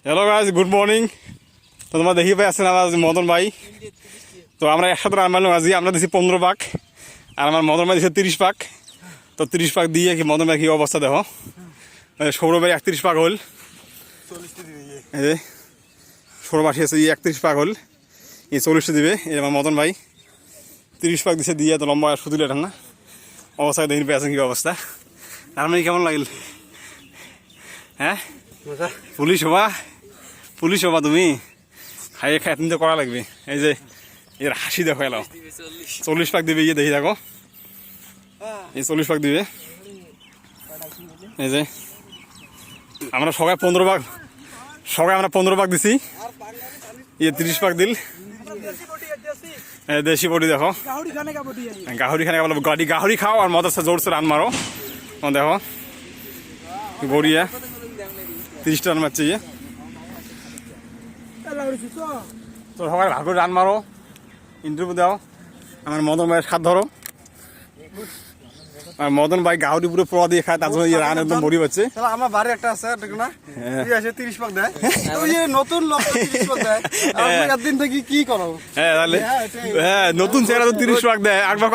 Hello guys, good morning. তো তোমরা দেখি পাই আছেন আমার মদন ভাই। তো আমরা একসাথে রান মারলাম আজকে। আমরা দিচ্ছি 15 পাক, আর আমার মদন ভাই দিচ্ছে 30 পাক। তো 30 পাক দিয়ে কি মদন ভাই কি অবস্থা দেখো। সৌরভ ভাই 31 পাক হল, এই যে সৌরভ আসি আছে 31 পাক হল, এই 40টা দিবে। এই আমার মদন ভাই 30 পাক দিচ্ছে দিয়ে তো লম্বা শুধু এটা না অবস্থা দেখি পেয়ে আছেন কি অবস্থা। তার মানে কেমন লাগিল? হ্যাঁ, পুলিশ হবা তুমি, খাইয়ে খাই তো করা লাগবে। এই যে এর হাসি দেখো, এলাও 40 পাক দিবে, ইয়ে দেখি দেখো, এই 40 পাক দিবে। এই যে আমরা সবাই 15 পাক, আমরা 15 পাক দিছি, ইয়ে 30 পাক দিল। দেশি বডি দেখো, গাহরি খানে বলো, গাহরি খাও আর মদের সাথে জোরসে রান মারো। দেখো বড়িয়া 30টা রান মারছে ইয়ে। তো সবাই ভালো করে রান মারো, ইন্টারভিউ দাও, আমার মদন ভাইয়ের সাথ ধরো। আর মদন ভাই গাহরি পুরো পোড়া দিয়ে খায়, তার জন্য রান একদম বড়ি পাচ্ছে। আমার বাড়ি একটা আছে না, 30 পাক দেয়, নতুন লোক 30 পাক দেয়। একদিন থেকে কি করো? হ্যাঁ তাহলে হ্যাঁ, নতুন চেহারা তো 30 পাক দেয়। আরেকবার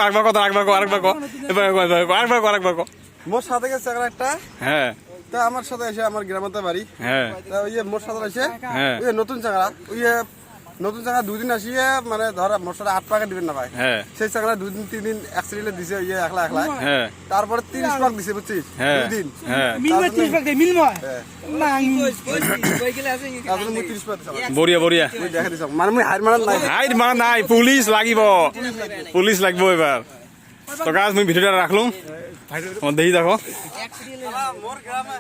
মোর সাথে গেছে একটা, হ্যাঁ তা আমার সাথে এসে আমার গ্রামের বাড়ি, হ্যাঁ ওই মোর সাথে এসে হ্যাঁ ওই নতুন চাকরা, নতুন চাকরা 2 দিন আসিয়ে মানে ধর মোর সাথে 8 পাকা দিবেন না ভাই, হ্যাঁ সেই চাকরা 2 দিন 3 দিন এক্সট্রিলে দিছে, একলা হ্যাঁ তারপরে 30 পাক দিছে, বুঝছিস? হ্যাঁ 2 দিন হ্যাঁ বড়িয়া দেখা দিছ মানে মুই হার মারান নাই, হাইট মারা নাই, পুলিশ লাগিব এবার। তো গাছ মুই ভিডিওটা রাখলাম, দেখি দেখো। মোর গ্রামে